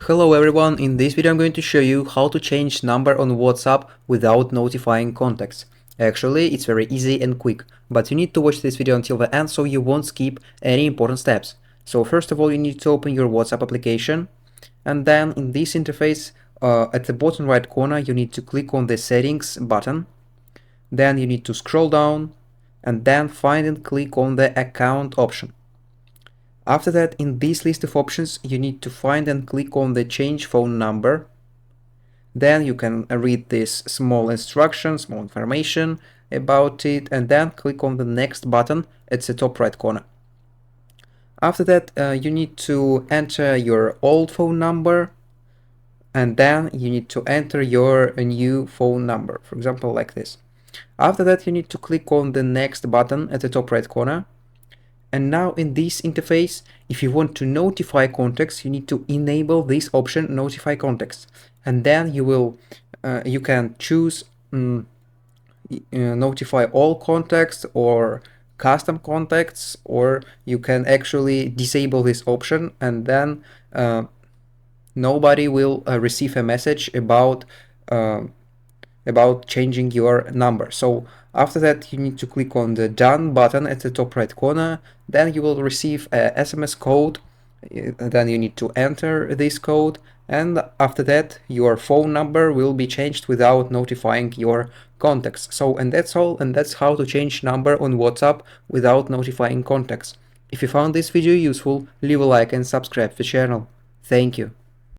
Hello everyone, in this video I'm going to show you how to change number on WhatsApp without notifying contacts. Actually, it's very easy and quick, but you need to watch this video until the end so you won't skip any important steps. So first of all, you need to open your WhatsApp application, and then in this interface, at the bottom right corner, you need to click on the settings button. Then you need to scroll down and then find and click on the account option. After that, in this list of options, you need to find and click on the change phone number. Then you can read this small instruction, small information about it, and then click on the next button at the top right corner. After that, you need to enter your old phone number, and then you need to enter your new phone number, for example, like this. After that, you need to click on the next button at the top right corner. And now in this interface, if you want to notify contacts, you need to enable this option, notify contacts. And then you can choose notify all contacts or custom contacts, or you can actually disable this option, and then nobody will receive a message about changing your number. So after that, you need to click on the done button at the top right corner. Then you will receive a SMS code. Then you need to enter this code, and after that your phone number will be changed without notifying your contacts. So, and that's all, and that's how to change number on WhatsApp without notifying contacts. If you found this video useful, leave a like and subscribe to the channel. Thank you.